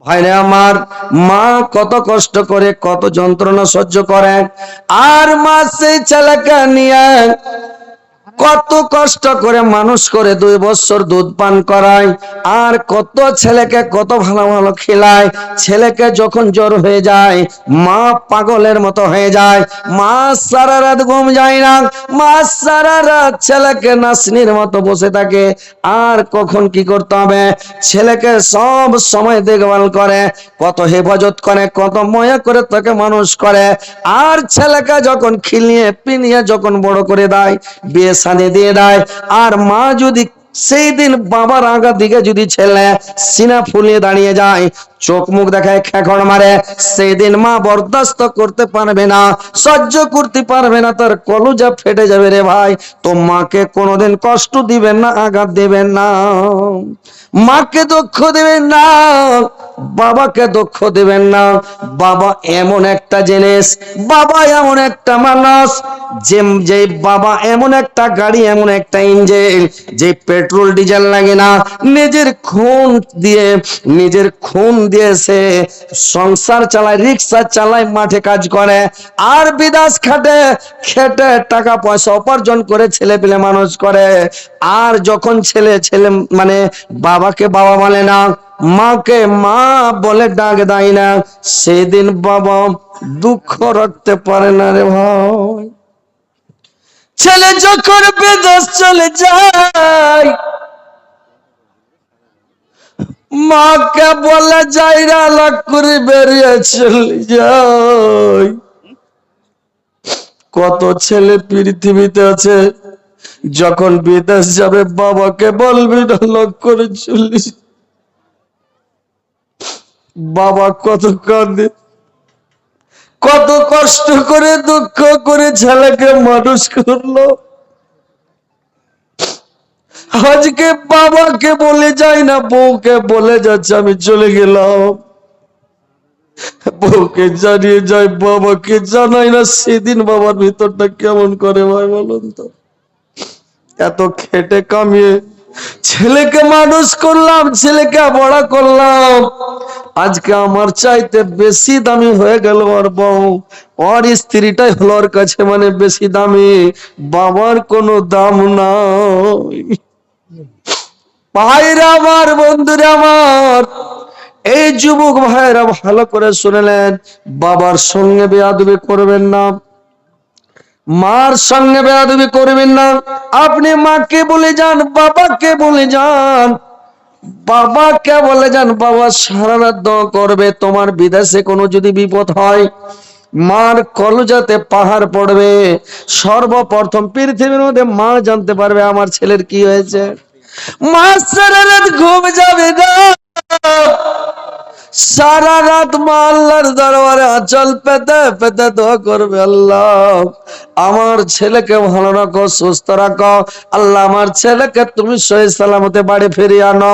ভাইরে আমার, মা কত কষ্ট করে, কত যন্ত্রণা সহ্য করে, আর মা সেই ছেলেকে নিয়ে কত কষ্ট করে মানুষ করে 2 বছর দুধ পান করায়, আর কত ছেলেকে কত ভালো ভালো খেলায়। ছেলেকে যখন জ্বর হয়ে যায়, মা পাগলের মতো হয়ে যায়, মা সারা রাত ঘুম যায় না, মা সারা রাত ছেলেকে নাসনির মতো বসে থাকে। আর কখন কি করতে হবে, ছেলেকে সব সময় দেখভাল করে, কত হেফাজত করে, কত ময়া করে তাকে মানুষ করে। আর ছেলেকে যখন খিলিয়ে পিনিয়ে যখন বড় করে দেয়, বিয়ে শাদী দিয়ে দেয়, আর মা যদি সেই দিন বাবার আগা দিকে যদি ছেলে সিনা ফুলিয়ে দাঁড়িয়ে যায়, চোখ মুখ দেখায়, খেখড় মারে, সেই দিন মা বরদাস্ত করতে পারবে না, সহ্য করতে পারবে না, তার কলিজা ফেটে যাবে রে ভাই। তো মাকে কোনোদিন কষ্ট দিবেন না, আঘাত দিবেন না, মাকে দুঃখ দিবেন না, বাবাকে দুঃখ দিবেন না। বাবা এমন একটা জিনিস, বাবা এমন একটা মানুষ, যে বাবা এমন একটা গাড়ি, এমন একটা ইঞ্জিন, যে পেট্রোল ডিজেল লাগে না, নিজের খুন দিয়ে সে সংসার চালায়, রিক্সা চালায়, মাঠে কাজ করে, আর বিদেশ খেটে টাকা পয়সা উপার্জন করে ছেলে পেলে মানুষ করে। আর যখন ছেলে মানে বাবাকে বাবা বলে না, মাকে মা বলে ডাক দেয় না, সেদিন বাবা দুঃখ রাখতে পারে না রে ভাই। ছেলে যখন বিদেশ চলে যায়, মাকে বলে যাইরা লাখ করে বেরিয়ে চলে যায়। কত ছেলে পৃথিবীতে আছে, যখন বিদেশ যাবে বাবাকে বলবি না, লাখ করে চল্লিশ। বাবা কত কাঁদে, কত কষ্ট করে, দুঃখ করে ছেলেকে মানুষ করলো। আজকে বাবাকে বলে যায় না, বউকে বলে যাচ্ছে আমি চলে গেলাম, বউকে জানিয়ে যায়, বাবাকে জানাই না। সেদিন বাবার ভিতরটা কেমন করে ভাই বলুন তো? এত খেটে কামিয়ে ছেলেকে মানুষ করলাম, ছেলেকে বড় করলাম, আজকে আমার চাইতে বেশি দামি হয়ে গেল ওর বউ, ওর স্ত্রীটাই হলো ওর কাছে মানে বেশি দামি, বাবার কোনো দাম নাই। ভাইরা আমার, বন্ধুরা আমার, এই যুবক ভাইরা ভালো করে শুনলেন, বাবার সঙ্গে বেয়াদবি করবেন না, মার সঙ্গে বেয়াদবি করবেন না। আপনি মাকে বলে যান, বাবাকে বলে যান, বাবাকে বলে যান, বাবা সারা রাত দোয়া করবে, তোমার বিদেশে কোনো যদি বিপদ হয়, মার কলিজাতে পাহাড় পড়বে। সর্বপ্রথম পৃথিবীর মধ্যে মা জানতে পারবে আমার ছেলের কি হয়েছে। মা সারা রাত ঘুম যাবে না, সারা রাত মা আল্লাহর দরবারে আঁচল পেতে পেতে দোয়া করবে, আল্লাহ আমার ছেলেকে ভালো রাখো, সুস্থ রাখো, আল্লাহ আমার ছেলেকে তুমি সহি সালামতে বাড়ি ফিরিয়ে আনো।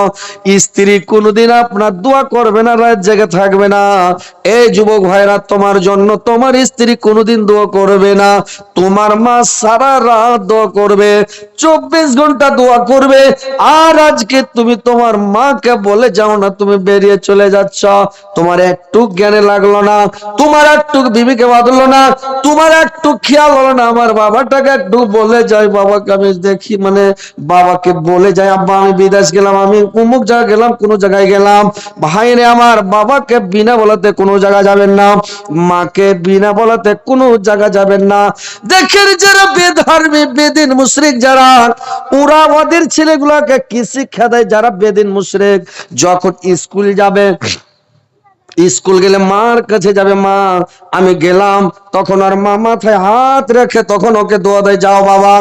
স্ত্রী কোনোদিন আপনার দোয়া করবে না, রাত জেগে থাকবে না। এই যুবক ভাইরা, তোমার জন্য তোমার স্ত্রী কোনোদিন দোয়া করবে না, তোমার মা সারা রাত দোয়া করবে, 24 ঘন্টা দোয়া করবে। আর আজকে তুমি তোমার মাকে বলে যাও না তুমি বেরিয়ে চলে যাচ্ছ, তোমার একটু জ্ঞানে লাগলো না, তোমার একটু বিবেকে বাঁধলো না, তোমার একটু খেয়াল হলো না, আমার বাবাটাকে একটু বলে যাই, বাবাকে আমি দেখি, মানে বাবাকে বলে যাই, আব্বা আমি বিদেশ গেলাম, আমি অমুক জায়গায় গেলাম, কোনো জায়গায় গেলাম। ভাইরে আমার, বাবাকে বিনা বলাতে কোনো জায়গা যাবেন না, মাকে বিনা বলাতে কোনো জায়গা যাবেন না। দেখেন যারা বেধর্মী, বেদিন মুশরিক যারা, ওরা ওদের ছেলেগুলোকে কি শিক্ষা দেয়? যারা বেদিন মুশরিক, যখন স্কুল যাবে, স্কুল গেলে মার কাছে যাবে, মা আমি গেলাম, তখন আর মা মাথায় হাত রেখে তখন ওকে দোয়া দেয়, যাও বাবা।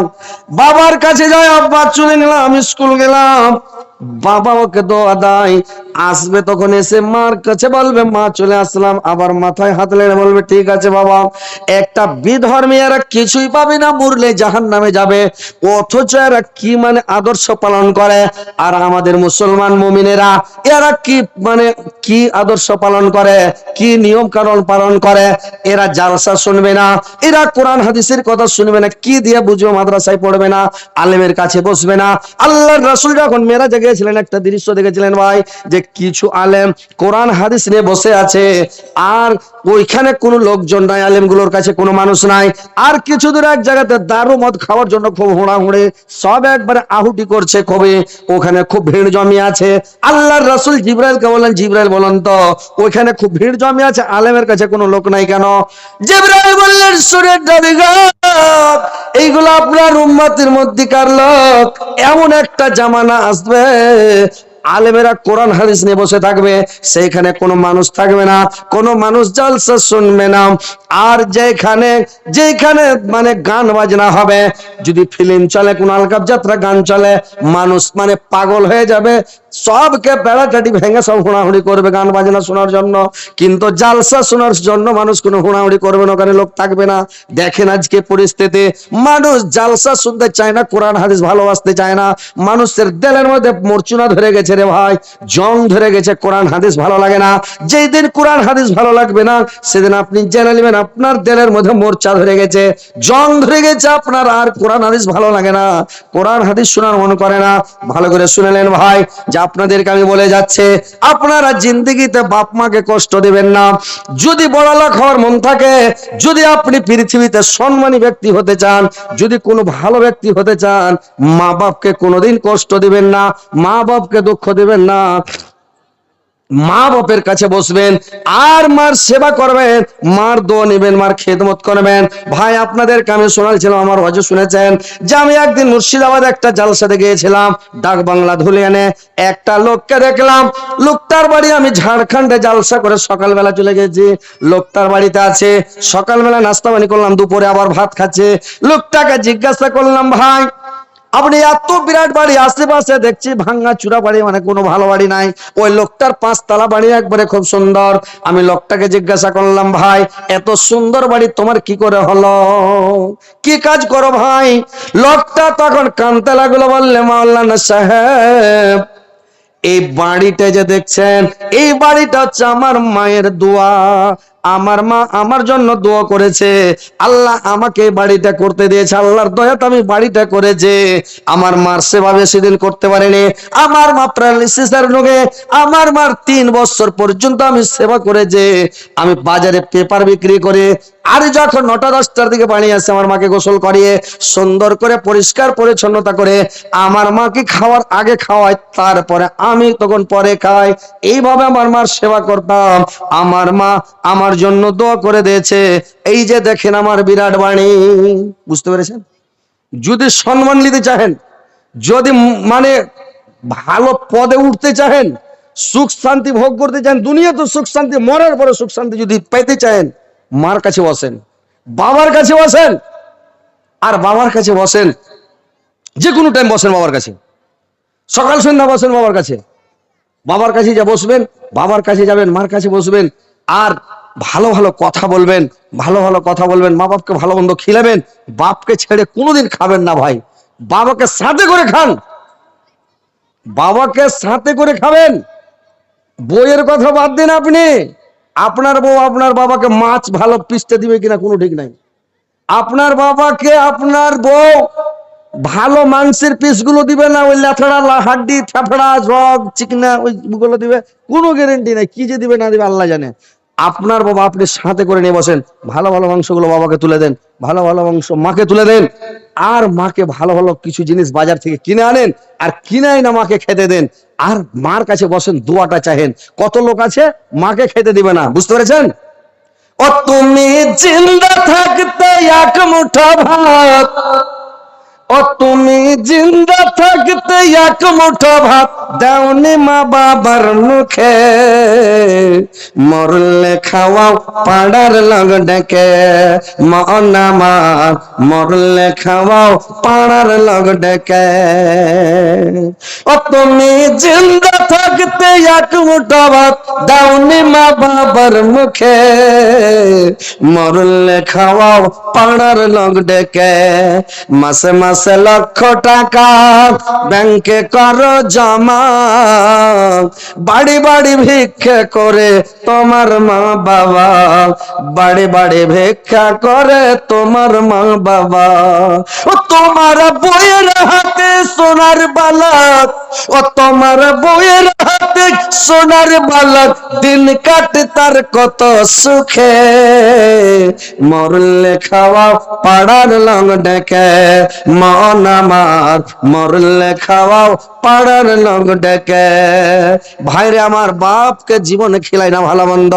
বাবার কাছে যায়, আব্বা চলে গেলাম, আমি স্কুল গেলাম, বাবা ওকে দোয়া দেয়। আসবে তখন এসে মার কাছে বলবে, মা চলে আসলাম, আবার মাথায় হাত লেগে বলবে, ঠিক আছে বাবা। একটা বিধর্মী, এরা কিছুই পাবে না, মরলে জাহান্নামে যাবে, অথচ এরা কি মানে আদর্শ পালন করে। আর আমাদের মুসলমান মুমিনেরা, এরা কি মানে কি আদর্শ পালন করে, কি নিয়ম কানুন পালন করে। এরা জালসা শুনবে না, এরা কোরআন হাদিসের কথা শুনবে না, কি দিয়ে বুঝবে, মাদ্রাসায় পড়বে না, আলেমের কাছে বসবে না। আল্লাহর রাসূল যখন মেরাজে গিয়েছিলেন, একটা দৃশ্য দেখেছিলেন ভাই, যে কিছু আলেম কোরআন হাদিস নিয়ে বসে আছে, আর ওইখানে কোনো লোকজন নাই, আলেমগুলোর কাছে কোনো মানুষ নাই, আর কিছু দূরে এক জায়গাতে দারু মদ খাওয়ার জন্য খুব হুড়াহুড়ি, সব একবারে আহুতি করছে, কবে ওখানে খুব ভিড় জমিয়ে আছে। আল্লাহর রাসূল জিবরাইলকে বললেন, জিবরাইল বলেন তো ওইখানে খুব ভিড় জমিয়ে আছে, আলেমের কাছে কোনো লোক নাই কেন? জিবরাইল বললেন, সুরের দাবিগণ, এইগুলো আপনার উম্মতের মধ্যেকার লোক। এমন একটা জামানা আসবে আলেমেরা কোরআন হাদিস নিয়ে বসে থাকবে, সেইখানে কোনো মানুষ থাকবে না, কোনো মানুষ জলসা শুনবে না। আর যেখানে যেখানে মানে গান বাজনা হবে, যদি ফিল্ম চলে, কোন আলকাপ যাত্রা গান চলে, মানুষ মানে পাগল হয়ে যাবে, সবকে বেড়াটাটি ভেঙে সব হুড়াহুড়ি করবে গান বাজনা শোনার জন্য। কিন্তু জালসা শোনার জন্য মানুষ কোনো হুড়াহুড়ি করবে না, ওখানে লোক থাকবে না। দেখেন আজকে পরিস্থিতি, মানুষ জালসা শুনতে চায় না, কোরআন হাদিস ভালোবাসতে চায় না। মানুষের দিলের মধ্যে মরচুনা ধরে গেছে রে ভাই, জং ধরে গেছে, কোরআন হাদিস ভালো লাগে না। যেই দিন কোরআন হাদিস ভালো লাগবে না, সেদিন আপনি জেনে নেবেন আপনার দিলের মধ্যে মোর্চা ধরে গেছে, জং ধরে গেছে আপনার, আর কোরআন হাদিস ভালো লাগে না, কোরআন হাদিস শোনার মন করে না। ভালো করে শুনেলেন ভাই, যে আপনাদেরকে আমি বলে যাচ্ছে, আপনারা জিন্দেগিতে বাপ মাকে কষ্ট দিবেন না। যদি বড়লোক হওয়ার মন থাকে, যদি আপনি পৃথিবীতে সম্মানী ব্যক্তি হতে চান, যদি কোনো ভালো ব্যক্তি হতে চান, মা বাপকে কোনোদিন কষ্ট দিবেন না, মা বাপকে দুঃখ দিবেন না। মা বাপের কাছে বসবেন আর মার সেবা করবেন, মার দোয়া নেবেন, মার খেদমত করবেন। ভাই আপনাদেরকে আমি শোনাচ্ছিলাম, আমার হয়তো শুনেছেন, যে আমি একদিন মুর্শিদাবাদ একটা জালসাতে গিয়েছিলাম, ডাক বাংলা ধুলিয়ানে। একটা লোককে দেখলাম, লোকটার বাড়ি, আমি ঝাড়খণ্ডে জালসা করে সকালবেলা চলে গেছি, লোকটার বাড়িতে আছে, সকালবেলা নাস্তা পানি করলাম, দুপুরে আবার ভাত খাচ্ছে। লোকটাকে জিজ্ঞাসা করলাম, ভাই আপনি এত বিরাট বাড়ি, আশেপাশে দেখছি ভাঙ্গা চূড়া বাড়ি, মানে কোনো ভালো বাড়ি নাই, ওই লোকটার 5 তলা বাড়ি একবারে খুব সুন্দর। আমি লোকটাকে জিজ্ঞাসা করলাম, ভাই এত সুন্দর বাড়ি তোমার কি করে হলো, কি কাজ করো ভাই? লোকটা তখন কাঁদতে লাগলো, বললে, মাওলানা সাহেব, এই বাড়িটা যে দেখছেন, এই বাড়িটা হচ্ছে আমার মায়ের দোয়া, আমার মা আমার জন্য দোয়া করেছে, আল্লাহ আমাকে এই বাড়িটা করতে দিয়েছে, আল্লাহর দয়াতে আমি বাড়িটা করেছি। আমার মার সেবা বেশি দিন করতে পারিনি, আমার মা প্যারালিসিসের রোগে, আমার মার 3 বছর পর্যন্ত আমি সেবা করেছি। আমি বাজারে পেপার বিক্রি করে, আর যখন 9টা-10টার দিকে পানি আসে, আমার মাকে গোসল করিয়ে সুন্দর করে পরিষ্কার পরিচ্ছন্নতা করে আমার মাকে খাওয়ার আগে খাওয়াই, তারপরে আমি তখন পরে খাই। এইভাবে আমার মার সেবা করতাম, আমার মা আমার জন্য দোয়া করে দিয়েছে। এই যে দেখেন আমার বিরাট বাণী, বুঝতে পেরেছেন? যদি সম্মান নিতে চাহেন, যদি মানে ভালো পদে উঠতে চাহেন, সুখ শান্তি ভোগ করতে চান, দুনিয়া তো সুখ শান্তি, মরার পরে সুখ শান্তি যদি পেতে চান, মার কাছে বসেন, বাবার কাছে বসেন, আর বাবার কাছে বসেন, যে কোনো টাইম বসেন বাবার কাছে, সকাল সন্ধ্যা বসেন বাবার কাছে, বাবার কাছে যা বসবেন, বাবার কাছে যাবেন, মার কাছে বসবেন, আর ভালো ভালো কথা বলবেন, ভালো ভালো কথা বলবেন, মা বাপকে ভালো মন্দ খিলাবেন, বাপকে ছেড়ে কোনোদিন খাবেন না ভাই, বাবাকে সাথে করে খান, বাবাকে সাথে করে খাবেন। বইয়ের কথা বাদ দিন, আপনি আপনার বউ আপনার বাবাকে মাছ ভালো পিষতে দিবে কিনা কোনো ঠিক নাই, আপনার বাবাকে আপনার বউ ভালো মাংসের পিস গুলো দিবে না, ওই লেথড়া হাড্ডি থাফড়া রগ চিকনা ওইগুলো দিবে, কোনো গ্যারেন্টি নাই, কি যে দিবে না দিবে আল্লাহ জানে। আপনার বাবা আপনি সাথে করে নিয়ে বসেন, ভালো ভালো মাংসগুলো বাবাকে তুলে দেন, ভালো ভালো মাংস মাকে তুলে দেন, আর মাকে ভালো ভালো কিছু জিনিস বাজার থেকে কিনে আনেন, আর কিনে না মাকে খেতে দেন, আর মার কাছে বসেন, দোয়াটা চাহেন। কত লোক আছে মাকে খেতে দিবে না, বুঝতে পেরেছেন? ও তুমি জিন্দা থাকতে এক মুঠো ভাত, ও তুমি জিন্দা থাকতে এক মুঠো ভাত দাওনি মা বাবার মুখে, মরলে খাওয়াও পাড়ার লোক ডেকে, মন আমার মরলে খাওয়াও পাড়ার লোক ডেকে। ও তুমি জিন্দা থাকতে এক মুঠো ভাত দাওনি মা বাবার মুখে, মরলে খাওয়াও পাড়ার লোক ডেকে। মাসে মাসে লক্ষ টাকা ব্যাংকে করো জমা, বাড়ি বাড়ি ভিক্ষে করে তোমার মা বাবা, বাড়ি বাড়ি ভিক্ষা করে তোমার মা বাবা। ও তোমার বউয়ের হাতে সোনার বালক, ও তোমার বউয়ের হাতে সোনার বালক, দিন কাটে তার কত সুখে। মরলে খাওয়াও পাড়ার লং ডেকে, মন আমার মরলে খাওয়াও পাড়ার লং ডেকে। ভাইরে আমার বাপকে জীবনে খিলাই না ভালো মন্দ,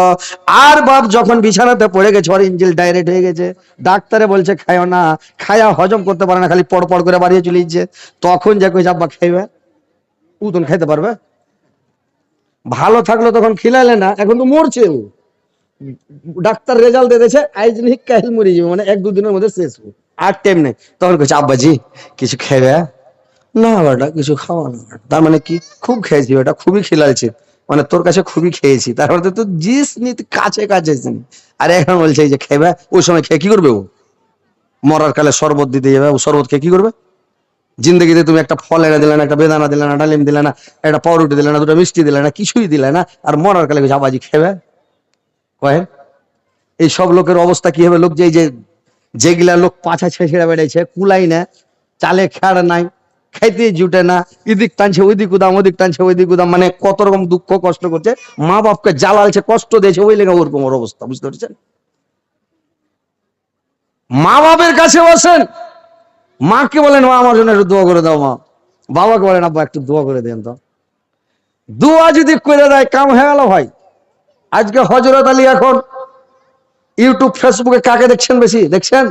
আর বাপ যখন বিছানাতে পড়ে গেছে, ওর ইঞ্জিল ডাইরেক্ট হয়ে গেছে, ডাক্তারে বলছে খায়ও না, খায়া হজম করতে পারে না, খালি পড় পড় করে বাড়িয়ে চলে যাচ্ছে। তখন যে কইছে আব্বা খাইবে, উতন খাইতে পারবে? ভালো থাকলো তখন খিলাইলে না, এখন তো মরছে ও। ডাক্তার রেজাল্ট দিয়ে দিয়েছে আইজ নিয়ে কাল মরে যাবে, মানে এক দুদিনের মধ্যে শেষ। আর টাইম নেই। তখন কইছে আব্বাজি কিছু খাইবে? না বেটা কিছু খাওয়া না। তার মানে কি? খুব খেয়েছি বেটা, খুবই খিলাইছি, মানে তোর কাছে খুবই খেয়েছি, তারপরে তো জিস নিতে কাছে কাছে। আর এখন বলছে এই যে খাইবে, ওই সময় খেয়ে কি করবে ও? মরার কালে শরবত দিতে যাবে, ও শরবত খেয়ে কি করবে? জিন্দগিতে তুমি একটা ফল এনে দিলে না, একটা বেদানা দিলে না, ডালিম দিলে না, একটা পাউরুটি দিলে না, দুটো মিষ্টি দিলে না, কিছুই দিলে না, আর মরার কালে আবাজি খেবে? কয়েন এই সব লোকের অবস্থা কি হবে? লোক যে যেগুলা লোক পাছা ছেড়ে বেড়াইছে, কুলাই না, চালে খেয়ার নাই, খাইতে জুটে না, এদিক টানছে ওইদিক উদাম, ওদিক টানছে ওইদিক উদাম, মানে কত রকম দুঃখ কষ্ট করছে, মা বাপকে জ্বালালছে, কষ্ট দিয়েছে, ওই লেগে ওরকম ওর অবস্থা। বুঝতে পারছেন? মা বাপের কাছে বসেন, মাকে বলেন মা আমার জন্য একটু দোয়া করে দাও, মা বাবাকে বলেন আব্বা একটু দোয়া করে দেন তো। দোয়া যদি করে দেয় কাম হয়ে গেল ভাই। আজকে হযরত আলী এখন ইউটিউব ফেসবুকে কাকে দেখছেন বেশি? দেখছেন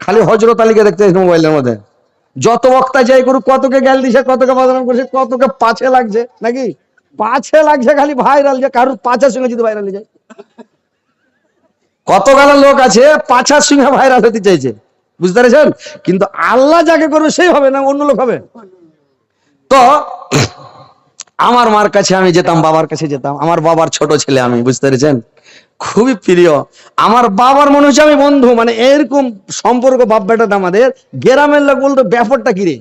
খালি হযরত আলীকে দেখতে মোবাইলের মধ্যে। যত বক্তা যাই করুক, কতকে গাল দিছে, কতকে বদনাম করছে, কতকে পাছে লাগছে, নাকি পাছে লাগছে, খালি ভাইরাল, যে কারোর পাছার সঙ্গে যদি ভাইরাল হয়ে যায়। কত গালা লোক আছে পাছার সঙ্গে ভাইরাল হতে চাইছে, বুঝতে পেরেছেন? কিন্তু আল্লাহ যাকে করবে সেই হবে, না অন্য লোক হবে। তো আমার মার কাছে আমি যেতাম, বাবার কাছে যেতাম, আমার বাবার ছোট ছেলে আমি, বুঝতে পেরেছেন? খুবই প্রিয় আমার বাবার, মনে হচ্ছে আমি বন্ধু, মানে এরকম সম্পর্ক বাপ বেটাটা আমাদের। গ্রামের লোক বলতো ব্যাপারটা কিরে,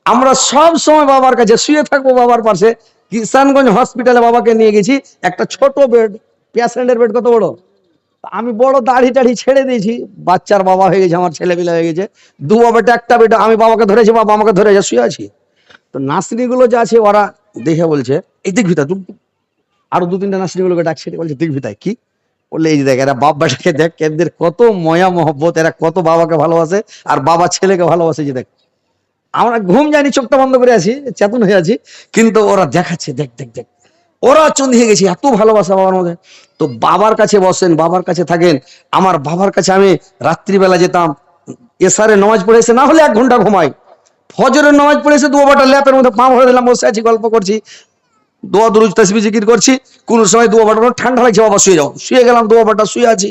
আমরা সব সময় বাবার কাছে শুয়ে থাকবো, বাবার পাশে। কিষানগঞ্জ হসপিটালে বাবাকে নিয়ে গেছি, একটা ছোট বেড, পেশেন্টের বেড কত বড়, আমি বড় দাড়ি টাড়ি ছেড়ে দিয়েছি, বাচ্চার বাবা হয়ে গেছে, আমার ছেলে পিলে হয়ে গেছে, দু বেটা একটা বেটা, আমি বাবাকে ধরেছি, বাবা আমাকে ধরে শুয়ে আছি। তো নাসনি গুলো যে আছে ওরা দেখে বলছে এই দেখবি তা তুই, আরো দু তিনটা নাসনি গুলোকে ডাকছে, বলছে দেখবি তাই কি? বললে এই যে দেখ এরা বাপ বেটাকে দেখ, এদের কত ময়া মহব্বত, এরা কত বাবাকে ভালোবাসে আর বাবা ছেলেকে ভালোবাসে। যে দেখ আমরা ঘুম জানি, চোখটা বন্ধ করে আছি, চেতন হয়ে আছি, কিন্তু ওরা দেখাচ্ছে দেখ দেখ দেখ, ওরা চন্দিয়ে গেছে, এত ভালোবাসা বাবার মধ্যে। তো বাবার কাছে বসেন, বাবার কাছে থাকেন। আমার বাবার কাছে আমি রাত্রিবেলা যেতাম, এসারে নামাজ পড়ে এসে না হলে 1 ঘন্টা ঘুমাই, ফজরের নামাজ পড়ে এসে দুয়াটা ল্যাপের মধ্যে পা ভরে দিলাম, বসে আছি, গল্প করছি, দোয়া দুরুদ তাসবিহ জিকির করছি। কোন সময় দুয়াটা ঠান্ডা লাগছে, বাবা শুয়ে যাও, শুয়ে গেলাম, দুয়াটা শুয়ে আছি।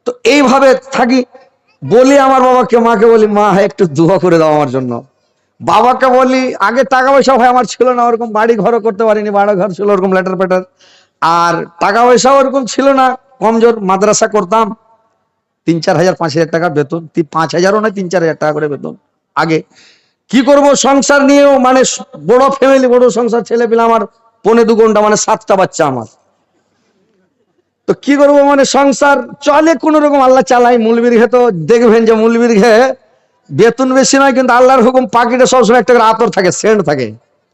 তো এইভাবে থাকি। বলি আমার বাবাকে, মাকে বলি মা একটু দোয়া করে দাও আমার জন্য। বাবাকে বলি আগে টাকা পয়সা ভাই আমার ছিল না, ওরকম বাড়ি ঘরও করতে পারিনি, বাড়ি ঘর ছিল ওরকম লেটার পেটার, আর টাকা পয়সা ওরকম ছিল না, কমজোর, মাদ্রাসা করতাম, 3-4 হাজার 5 হাজার টাকা বেতন, 5 হাজারও নয়, 3-4 হাজার টাকা করে বেতন। আগে কি করব, সংসার নিয়েও, মানে বড় ফ্যামিলি, বড় সংসার, ছেলে পেলে আমার 2.25 ঘন্টা, মানে 7টা বাচ্চা আমার। তো কি করবো, মানে সংসার চলে কোন রকম, আল্লাহ চালাই। মূলবীর ঘে তো দেখবেন যে মূলবীর ঘে বেতন বেশি নয়, কিন্তু আল্লাহর হুকুম পাকিটে সবসময় একটা করে আতর থাকে, সেন্ট থাকে,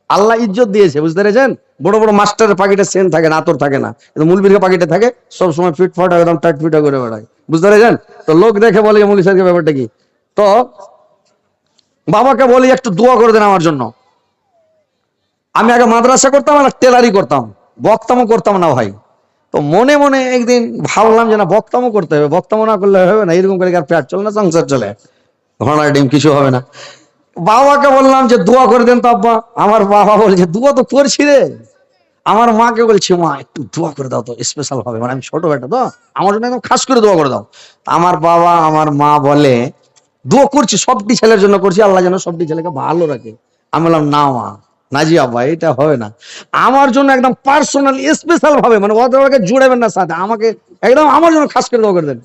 আল্লাহ ইজ্জত দিয়েছে, বুঝতে পেরেছেন? বড় বড় মাস্টারের পাকিটে সেন্ট থাকে না, আতর থাকে না, কিন্তু মূলবীর পাকিটে থাকে, সবসময় ফিটফাট একদম টাইট ফিটা করে বেড়ায়, বুঝতে পেরেছেন? তো লোক দেখে বলে মৌলী সাহেবকে ব্যাপারটা কি। তো বাবাকে বলি একটু দোয়া করে দেন আমার জন্য। আমি আগে মাদ্রাসা করতাম আর টেলারি করতাম, বক্তামও করতাম না ভাই। তো মনে মনে একদিন ভাবলাম যে না, বক্তামও করতে হবে, বক্তামো না করলে হবে না, এরকম করে আর পেট চলে না, সংসার চলে, ঘোড়া ডিম কিছু হবে না। বাবাকে বললাম যে দোয়া করে দেন তো আব্বা। আমার বাবা বলছে দোয়া তো করছি রে। আমার মাকে বলছি মা একটু দোয়া করে দাও তো, স্পেশাল ভাবে, মানে আমি ছোট বেটা তো, আমার জন্য একদম খাস করে দোয়া করে দাও। আমার বাবা আমার মা বলে দোয়া করছি, সবটি ছেলের জন্য করছি, আল্লাহ যেন সবটি ছেলেকে ভালো রাখে। আমি বললাম না মা, না জি আব্বা, এটা হবে না, আমার জন্য একদম পার্সোনাল স্পেশাল ভাবে, মানে ওদেরকে জুড়াবেন না সাথে, আমাকে একদম আমার জন্য খাস করে দোয়া করে দেন।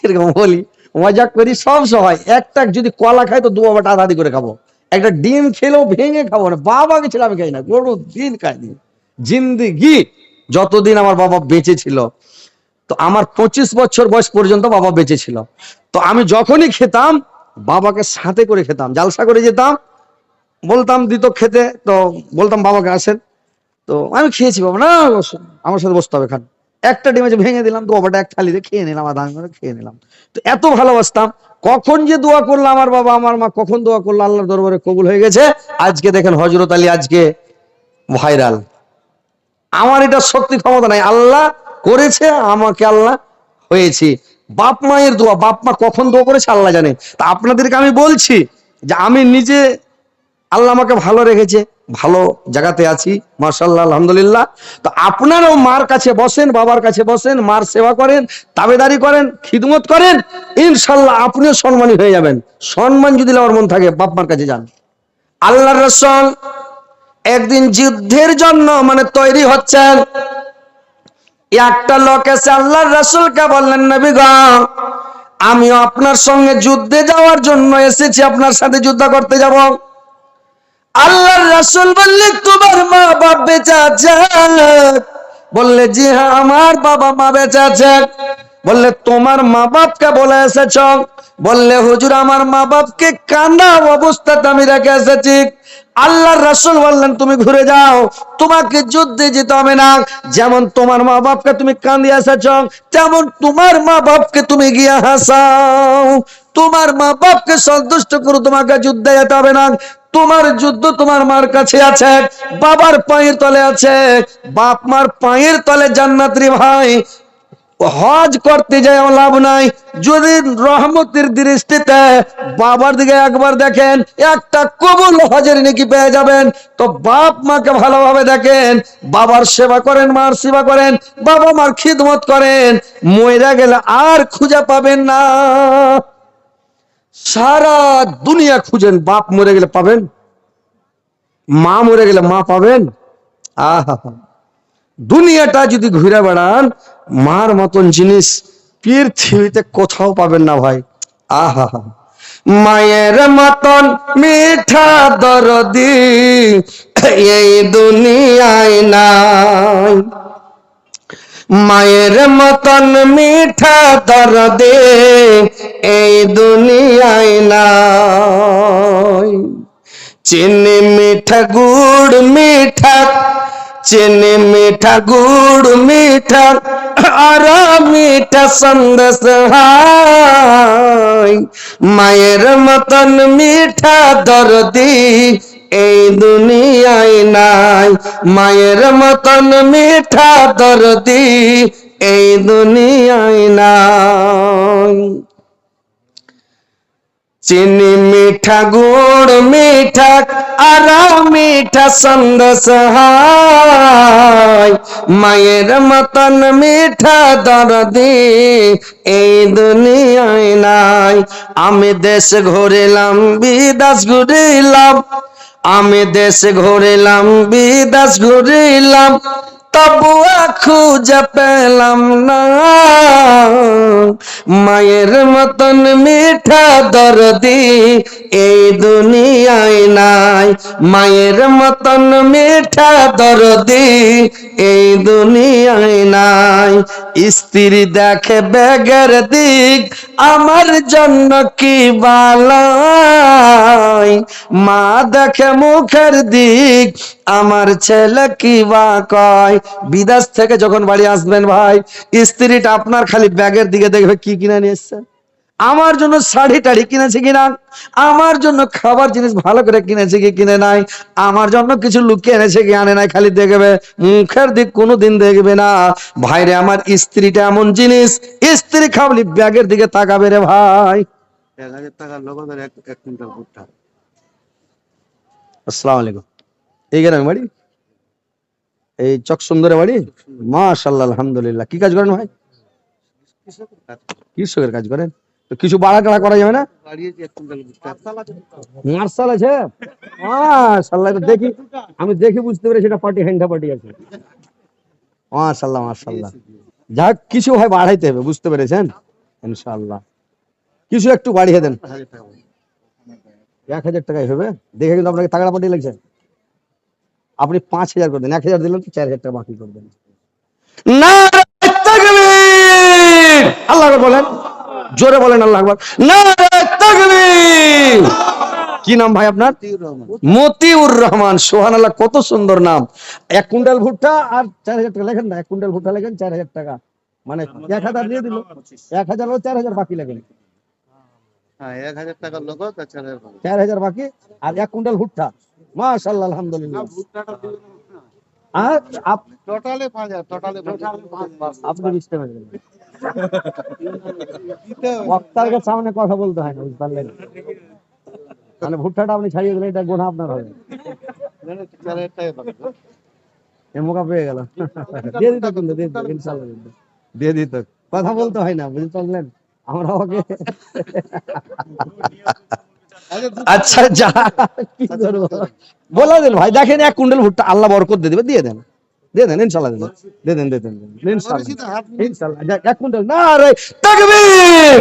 এরকম বলি, মজাক করি সব সময়। একটা যদি কলা খাই তো 2 বাটা আধা করে খাবো, একটা ডিম খেলেও ভেঙে খাবো না, বাবাকে ছেলে আমি খাই না, কোনো দিন খাইনি জিন্দিগি। যতদিন আমার বাবা বেঁচে ছিল। তো আমার 25 বছর বয়স পর্যন্ত বাবা বেঁচে ছিল। তো আমি যখনই খেতাম বাবাকে সাথে করে খেতাম, জালসা করে যেতাম, বলতাম দিত খেতে, তো বলতাম বাবাকে আসেন, তো আমি খেয়েছি। বাবা না বসো, আমার সাথে বসতে হবে, খান। একটা ডিম আছে ভেঙে দিলাম, তো বাবাটা এক থালিতে খেয়ে নিলাম, আধা করে খেয়ে নিলাম। তো এত ভালোবাসতাম। কখন যে দোয়া করলো আমার বাবা আমার মা, কখন দোয়া করলো আল্লাহর দরবারে কবুল হয়ে গেছে। আজকে দেখেন হযরত আলী আজকে ভাইরাল। আমার এটা শক্তি ক্ষমতা নাই, আল্লাহ করেছে আমাকে, আল্লাহ হয়েছি। বাপ মায়ের দোয়া, বাপ মা কখন দোয়া করেছে আল্লাহ জানে। তা আপনাদেরকে আমি বলছি যে আমি নিজে, আল্লাহ আমাকে ভালো রেখেছে, ভালো জায়গাতে আছি, মাশাআল্লাহ, আলহামদুলিল্লাহ। তো আপনারাও মার কাছে বসেন, বাবার কাছে বসেন, মার সেবা করেন, তাবেদারি করেন, খিদমত করেন, ইনশাল্লাহ আপনিও সম্মানী হয়ে যাবেন। সম্মান যদি আমার মন থাকে বাপ মার কাছে যান। আল্লাহর রাসূল একদিন যুদ্ধের জন্য মানে তৈরি হচ্ছেন, একটা লোক এসে আল্লাহর রাসূলকে বললেন, নবী গো, আমিও আপনার সঙ্গে যুদ্ধে যাওয়ার জন্য এসেছি, আপনার সাথে যুদ্ধ করতে যাব। আল্লাহর রাসূল বললেন, তোমার মা বাপ বেঁচে আছে? বললে, জি হ্যাঁ, আমার বাবা মা বেঁচে আছে। বললে, তোমার মা বাপকে বলে এসেছ? বললে, হুজুর, আমার মা বাপকে কান্না অবস্থাতে আমি রেখে এসেছি। আল্লাহর রাসূল বললেন, তুমি ঘুরে যাও, তোমাকে যুদ্ধে যেতে হবে না। যেমন তোমার মা বাপকে তুমি কাঁদিয়ে এসেছ, তেমন তোমার মা বাপকে তুমি গিয়ে হাসাও, তোমার মা বাপকে সন্তুষ্ট করো, তোমাকে যুদ্ধে যেতে হবে না। তোমার যুদ্ধ তোমার মার কাছে আছে, বাবার পায়ের তলে আছে। বাপ মার পায়ের তলে জান্নাত রে ভাই। হজ করতে যায় লাভ নাই, যদি রহমতের দৃষ্টিতে বাবার দিকে একবার দেখেন, একটা কবুল হজের নেকি পেয়ে যাবেন। তো বাপ মাকে ভালোভাবে দেখেন, বাবার সেবা করেন, মার সেবা করেন, বাবা মার খিদমত করেন, মইরা গেলে আর খুঁজে পাবেন না। সারা দুনিয়া খুঁজেন, বাপ মরে গেলে পাবেন, মা মরে গেলে মা পাবেন? আহা, দুনিয়াটা যদি ঘুরে বেড়ান, মার মতন জিনিস পৃথিবীতে কোথাও পাবেন না ভাই। আহা, মায়ের মতন মিঠা দরদি এই দুনিয়ায় নাই, মায়ের মতন মিঠা দরদি এই দুনিয়ায় নাই। চিনি মিঠা গুড় মিঠা, চিনি মিঠা গুড় মিঠা, আর মিঠা সন্দেশ হাই, মায়ের মতন মিঠা দরদি এই দুনিয়ায় নাই, মায়ের মতন মিঠা দরদি এই দুনিয়ায় নাই। চিনি মিঠা গুড় মিঠা, আর মিঠা সন্দেশ হাই, মায়ের মতন মিঠা দরদি এই দুনিয়ায় নাই। আমি দেশ ঘুরিলাম বিদেশ ঘুরিলাম, আমি দেশ ঘুরিলাম বিদেশ ঘুরিলাম, তবুও খুঁজে পেলাম না মায়ের মতন মিঠা দরদি এই দুনিয়ায় নাই, মায়ের মতন মিঠা দরদি এই দুনিয়ায় নাই। স্ত্রী দেখে ব্যাগের দিক, আমার জন্য কি বালাই, মা দেখে মুখের দিক, আমার ছেলে কি বা কয়। বিদেশ থেকে যখন বাড়ি আসবেন ভাই, স্ত্রীটা আপনার খালি ব্যাগের দিকে দেখবে কি কিনে নিয়ে এসছেন, আমার জন্য শাড়ি টাড়ি কিনেছে কিনা, আমার জন্য খাবার জিনিস ভালো করে কিনেছে কি কিনে নাই, আমার জন্য কিছু লুকিয়ে এনেছে কি আনে নাই, খালি দেখবে, মুখের দিক কোনোদিন দেখবে না। ভাইরে আমার, স্ত্রীটা এমন জিনিস, স্ত্রী খাবলি ব্যাগের দিকে তাকাবে রে ভাই। 1000 টাকার লগদের এক কুইন্টাল ভুট্টা। আসসালামু আলাইকুম। এই গ্রামে বাড়ি, এই চক সুন্দরে বাড়ি, মাশাআল্লাহ, আলহামদুলিল্লাহ। কি কাজ করেন ভাই? কৃষকের কাজ করেন? তো কিছু বাড়া টাড়া করা যাবে না? বাড়িয়েছি 1 কুইন্টাল ভুট্টা। মার্শাল আছে, মাশাআল্লাহ। এটা দেখি, আমি দেখি বুঝতে পেরেছি এটা পার্টি, হ্যান্ডা পার্টি আছে। মাশাআল্লাহ, মাশাআল্লাহ। যাক, কিছু হয় বাড়াইতে হবে, বুঝতে পেরেছেন? ইনশাআল্লাহ কিছু একটু বাড়িয়ে দেন। 1000 টাকা। 1000 টাকায় হবে? দেখে কিন্তু আপনাকে তাগড়া পার্টি লাগছে। আপনি 5000 করে দেন, 1000 দিলেন তো 4000 টাকা বাকি করবেন। নারায়ে তাকবীর, আল্লাহ আকবার বলেন, জোরে বলেন আল্লাহ আকবার। নারায়ে তাকবীর। কি নাম ভাই আপনার? মতিউর রহমান। মতিউর রহমান। সুবহানাল্লাহ, কত সুন্দর নাম। 1 কুইন্টাল ভুট্টা আর 4000 টাকা লেখেন না, 1 কুইন্টাল ভুট্টা লেখেন 4000 টাকা, মানে 1000 দিয়ে দিল, 1000 ও 4000 বাকি লেখেন, হ্যাঁ, 1000 টাকার লোক, তার 4000 পাবে। 4000 বাকি আর 1 কুইন্টাল ভুট্টা। মাশাআল্লাহ, আলহামদুলিল্লাহ। আর টোটালে 5000, টোটালে 5,000। আপনি বুঝতে পারবেন, বক্তার সামনে কথা বলতে হয় না, বুঝতে পারলেন? মানে ভুট্টাটা আপনি ছাড়িয়ে দিলেন, এটা গোনা আপনার হবে। 4000 টাকা পাবে। এ মোকা পেয়ে গেল। দিয়ে দিত, কিন্তু দিয়ে দিত, ইনশাআল্লাহ দিয়ে দিত, কথা বলতে হয় না, বুঝতে পারলেন? আমরা ওকে আচ্ছা যা কি করবো, বলে দেন ভাই, দেখেন 1 কুইন্টাল ভুট্টা আল্লাহ বরকত দিয়ে দিবে, দিয়ে দেন, দিয়ে দেন, ইনশাআল্লাহ দিয়ে দেন, দিয়ে দেন, ইনশাআল্লাহ, ইনশাআল্লাহ। যাক, 1 কুইন্টাল, নারে তাকবীর।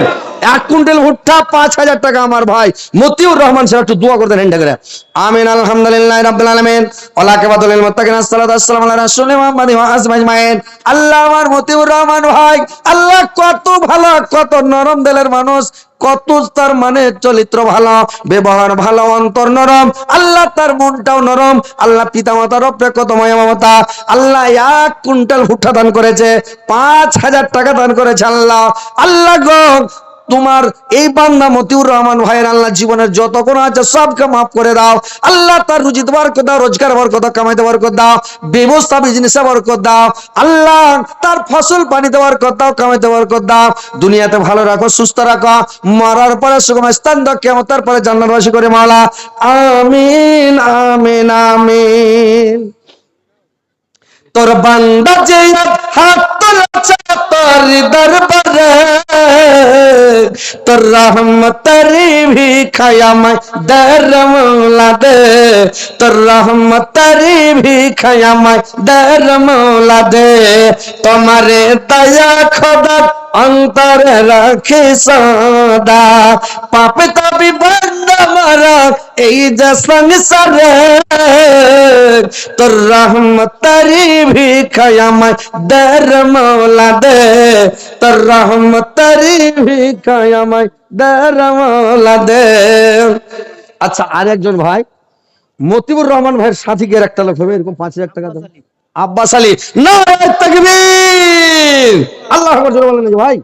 1 কুইন্টাল ভুট্টা 5000 টাকা আমার ভাই মতিউর রহমান সাহেব, একটু দোয়া করে দেন এন্ড করে। আমিন, আলহামদুলিল্লাহ রাব্বিল আলামিন, ওয়া লাকিবাতুল মুত্তাকিন, আসসালাতু ওয়াসসালামু আলা রাসূলিল্লাহ মুহাম্মাদিন ওয়া আসহাবিহি আজমাইন। আল্লাহ আমার মতিউর রহমান ভাই, আল্লাহ কত ভালো, কত নরম দিলের মানুষ, কত তার মানে চরিত্র ভালো, ব্যবহার ভালো, অন্তর নরম, আল্লাহ তার মনটাও নরম। আল্লাহ পিতা মাতার উপরে কত মায়া মমতা। আল্লাহ 1 কুইন্টাল ভুট্টা দান করেছে, 5000 টাকা দান করেছে। আল্লাহ, আল্লাহ গো, তোমার এই বান্দা মতিউর রহমান ভাইয়ের আল্লাহ জীবনের যত গুনাহ আছে সবকে মাফ করে দাও। আল্লাহ তার রুজি বরকত দাও, রোজগার বরকত দাও, কামাইতে বরকত দাও, ব্যবসা বিজনেসে বরকত দাও। আল্লাহ তার ফসল পানিতে বরকত দাও, কামাইতে বরকত দাও। দুনিয়াতে ভালো রাখো, সুস্থ রাখো, মরার পরে সুগম স্থান দাও, কিয়ামতের পরে জান্নাতবাসী করে মাওলা। আমিন, আমিন, আমিন। তোর বান্দা যে হাত তুলেছে তোর দরবারে, তোর রহমতের ভিখায়ামায় দের মৌলা দে, তোর রহমতের ভিখায়ামায় দের মৌলা দে। তোমারে দয়া খোদা অন্তরে রাখি সদা, পাপে তাবি বান্দা মারা এই যে সংসারে, তোর রহমতের ভিখায়ামায় দের মৌলা দে, তোর রহমতের ভিখায়ামায় দের মৌলা দে। আচ্ছা, আর একজন ভাই মতিউর রহমান ভাইয়ের সাথীকে একটা লোক হবে, এরকম 5000 টাকা দেন। আব্বাস আলী, নারায়ে তাকবীর, আল্লাহু আকবার, জোরে বলেন ভাই।